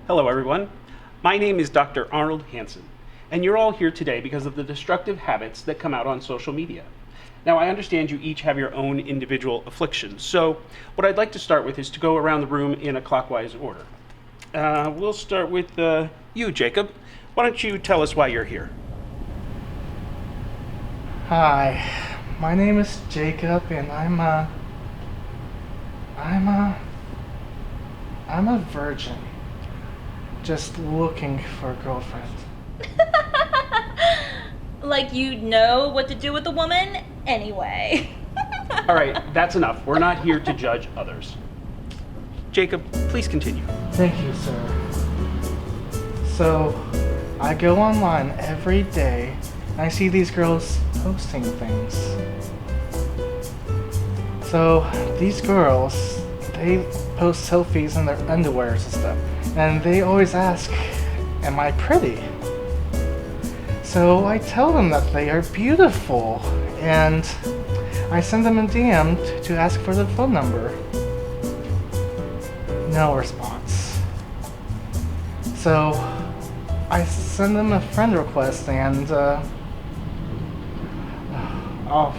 Hello everyone, my name is Dr. Arnold Hansen, and you're all here today because of the destructive habits that come out on social media. Now I understand you each have your own individual afflictions, so what I'd like to start with is to go around the room in a clockwise order. We'll start with you, Jacob. Why don't you tell us why you're here? Hi, my name is Jacob, and I'm a virgin, just looking for a girlfriend. Like you'd know what to do with a woman anyway. All right, that's enough. We're not here to judge others. Jacob, please continue. Thank you, sir. So, I go online every day, and I see these girls posting things. So, these girls, they post selfies in their underwear and stuff, and they always ask, am I pretty? So I tell them that they are beautiful, and I send them a DM to ask for their phone number. No response. So I send them a friend request, and oh,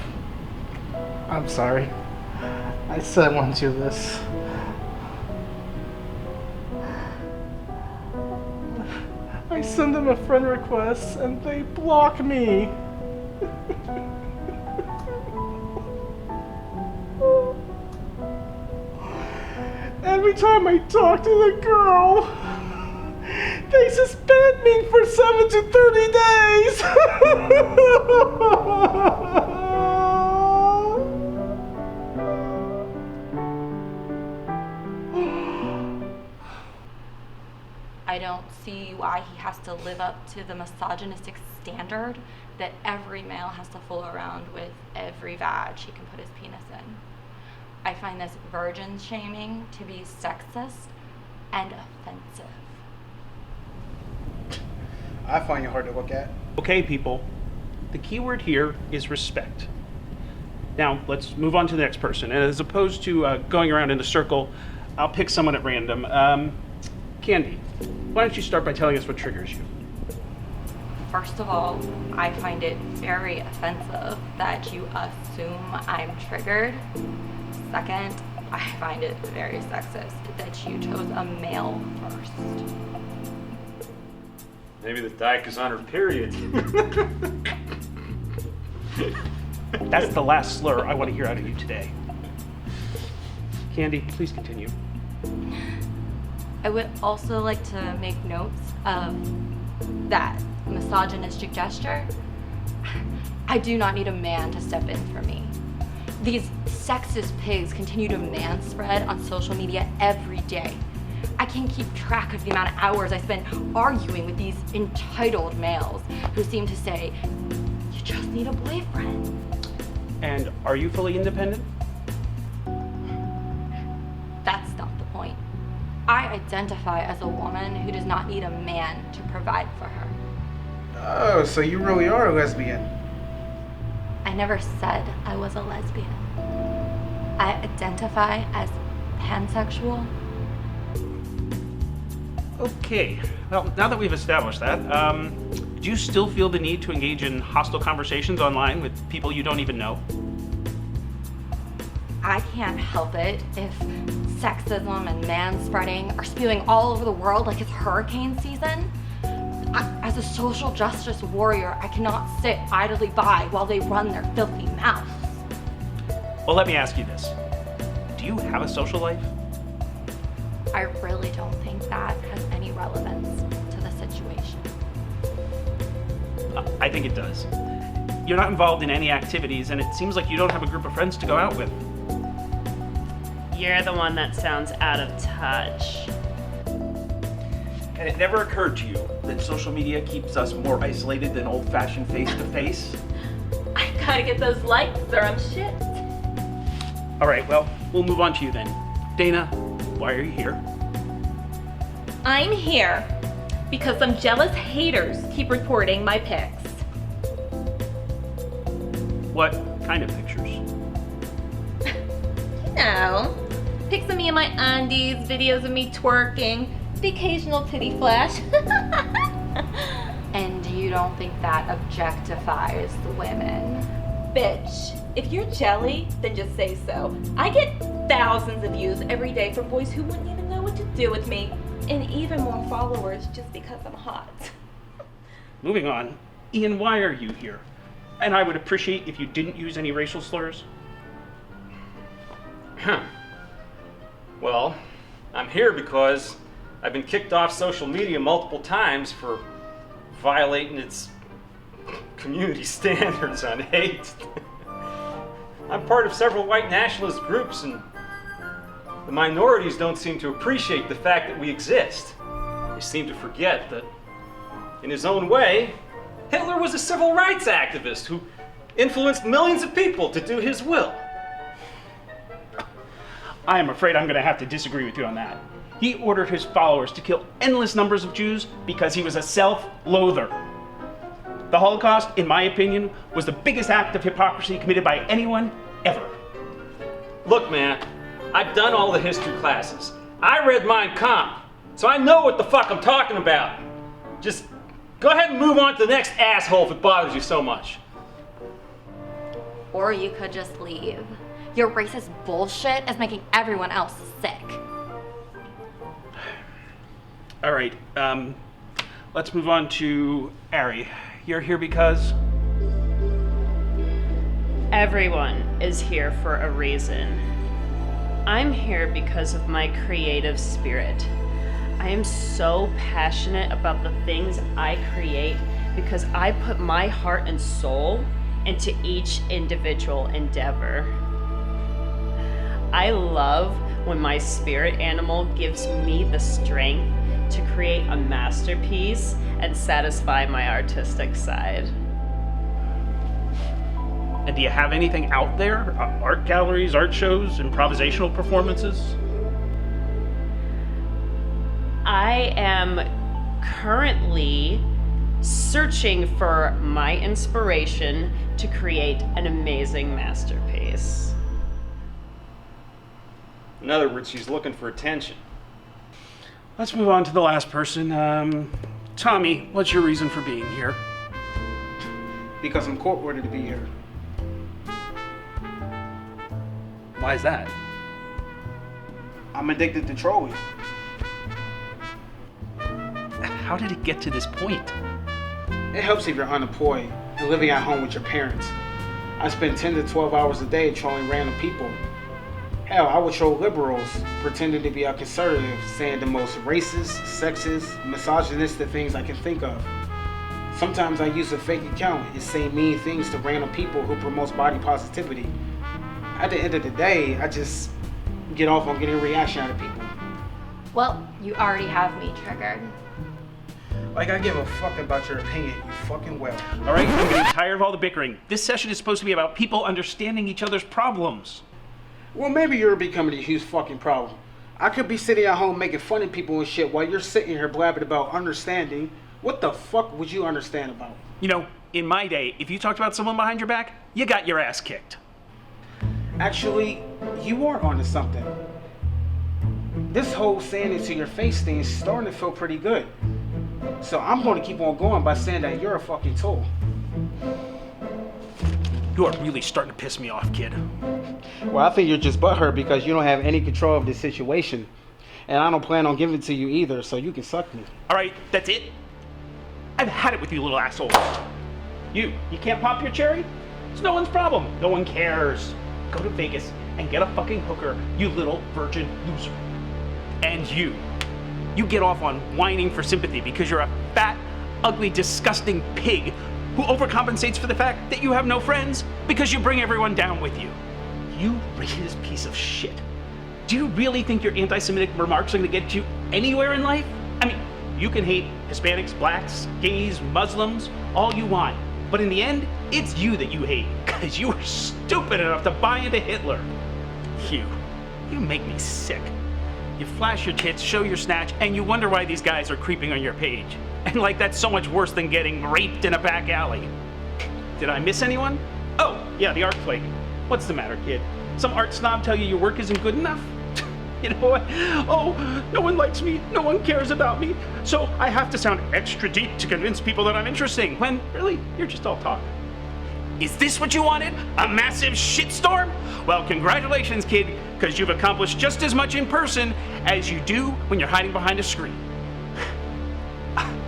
I'm sorry. I said I wouldn't do this. I send them a friend request and they block me. Every time I talk to the girl, they suspend me for 7 to 30 days. I don't see why he has to live up to the misogynistic standard that every male has to fool around with every vag he can put his penis in. I find this virgin shaming to be sexist and offensive. I find you hard to look at. Okay, people, the key word here is respect. Now, let's move on to the next person. And as opposed to going around in a circle, I'll pick someone at random. Candy, why don't you start by telling us what triggers you? First of all, I find it very offensive that you assume I'm triggered. Second, I find it very sexist that you chose a male first. Maybe the dyke is on her period. That's the last slur I want to hear out of you today. Candy, please continue. I would also like to make notes of that misogynistic gesture. I do not need a man to step in for me. These sexist pigs continue to manspread on social media every day. I can't keep track of the amount of hours I spend arguing with these entitled males who seem to say, you just need a boyfriend. And are you fully independent? That's not the point. I identify as a woman who does not need a man to provide for her. Oh, so you really are a lesbian. I never said I was a lesbian. I identify as pansexual. Okay, well, now that we've established that, do you still feel the need to engage in hostile conversations online with people you don't even know? I can't help it if sexism and manspreading are spewing all over the world like it's hurricane season. As a social justice warrior, I cannot sit idly by while they run their filthy mouths. Well, let me ask you this. Do you have a social life? I really don't think that has any relevance to the situation. I think it does. You're not involved in any activities, and it seems like you don't have a group of friends to go out with. You're the one that sounds out of touch. And it never occurred to you that social media keeps us more isolated than old-fashioned face-to-face? I gotta get those likes or I'm shit. All right, well, we'll move on to you then. Dana, why are you here? I'm here because some jealous haters keep reporting my pics. What kind of pictures? You know, pics of me in my undies, videos of me twerking, the occasional titty flash. And you don't think that objectifies the women? Bitch, if you're jelly, then just say so. I get thousands of views every day from boys who wouldn't even know what to do with me, and even more followers just because I'm hot. Moving on. Ian, why are you here? And I would appreciate if you didn't use any racial slurs. Well, I'm here because I've been kicked off social media multiple times for violating its community standards on hate. I'm part of several white nationalist groups, and the minorities don't seem to appreciate the fact that we exist. They seem to forget that, in his own way, Hitler was a civil rights activist who influenced millions of people to do his will. I am afraid I'm going to have to disagree with you on that. He ordered his followers to kill endless numbers of Jews because he was a self-loather. The Holocaust, in my opinion, was the biggest act of hypocrisy committed by anyone ever. Look, man, I've done all the history classes. I read Mein Kampf, so I know what the fuck I'm talking about. Just go ahead and move on to the next asshole if it bothers you so much. Or you could just leave. Your racist bullshit is making everyone else sick. All right, let's move on to Arie. You're here because... Everyone is here for a reason. I'm here because of my creative spirit. I am so passionate about the things I create because I put my heart and soul into each individual endeavor. I love when my spirit animal gives me the strength to create a masterpiece and satisfy my artistic side. And do you have anything out there? Art galleries, art shows, improvisational performances? I am currently searching for my inspiration to create an amazing masterpiece. In other words, she's looking for attention. Let's move on to the last person. Tommy, what's your reason for being here? Because I'm court ordered to be here. Why is that? I'm addicted to trolling. How did it get to this point? It helps if you're unemployed and living at home with your parents. I spend 10 to 12 hours a day trolling random people. Hell, I would troll liberals, pretending to be a conservative, saying the most racist, sexist, misogynistic things I can think of. Sometimes I use a fake account and say mean things to random people who promote body positivity. At the end of the day, I just get off on getting a reaction out of people. Well, you already have me triggered. Like, I give a fuck about your opinion, you fucking well. All right, I'm getting tired of all the bickering. This session is supposed to be about people understanding each other's problems. Well, maybe you're becoming a huge fucking problem. I could be sitting at home making fun of people and shit while you're sitting here blabbing about understanding. What the fuck would you understand about? You know, in my day, if you talked about someone behind your back, you got your ass kicked. Actually, you are onto something. This whole saying it to your face thing is starting to feel pretty good. So I'm going to keep on going by saying that you're a fucking tool. You are really starting to piss me off, kid. Well, I think you're just butthurt because you don't have any control of this situation. And I don't plan on giving it to you either, so you can suck me. All right, that's it. I've had it with you little assholes. You can't pop your cherry? It's no one's problem. No one cares. Go to Vegas and get a fucking hooker, you little virgin loser. And you get off on whining for sympathy because you're a fat, ugly, disgusting pig who overcompensates for the fact that you have no friends because you bring everyone down with you. You racist piece of shit. Do you really think your anti-Semitic remarks are going to get you anywhere in life? I mean, you can hate Hispanics, blacks, gays, Muslims, all you want. But in the end, it's you that you hate because you were stupid enough to buy into Hitler. You make me sick. You flash your tits, show your snatch, and you wonder why these guys are creeping on your page. And like that's so much worse than getting raped in a back alley. Did I miss anyone? Oh, yeah, the art flake. What's the matter, kid? Some art snob tell you your work isn't good enough? You know what? Oh, no one likes me, no one cares about me, so I have to sound extra deep to convince people that I'm interesting, when really, you're just all talk. Is this what you wanted? A massive shitstorm? Well, congratulations, kid, because you've accomplished just as much in person as you do when you're hiding behind a screen.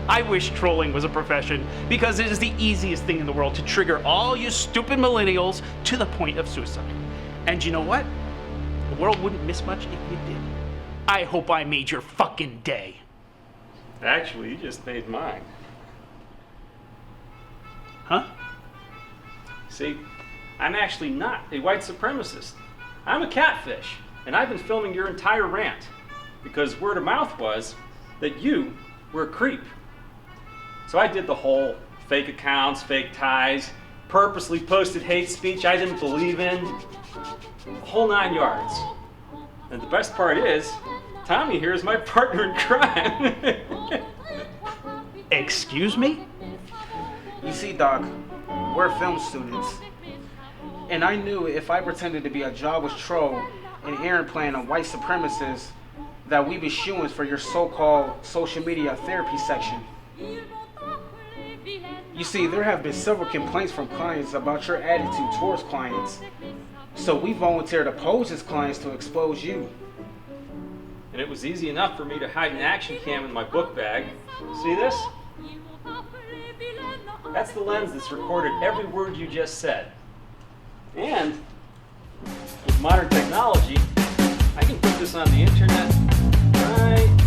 I wish trolling was a profession, because it is the easiest thing in the world to trigger all you stupid millennials to the point of suicide. And you know what? The world wouldn't miss much if you did. I hope I made your fucking day. Actually, you just made mine. Huh? See, I'm actually not a white supremacist. I'm a catfish, and I've been filming your entire rant because word of mouth was that you were a creep. So I did the whole fake accounts, fake ties, purposely posted hate speech I didn't believe in, the whole 9 yards. And the best part is, Tommy here is my partner in crime. Excuse me? You see, Doc, we're film students. And I knew if I pretended to be a jobless troll and Aaron playing a white supremacist, that we'd be shoo-ins for your so-called social media therapy section. You see, there have been several complaints from clients about your attitude towards clients. So we volunteered to pose as clients to expose you. And it was easy enough for me to hide an action cam in my book bag. See this? That's the lens that's recorded every word you just said. And with modern technology, I can put this on the internet right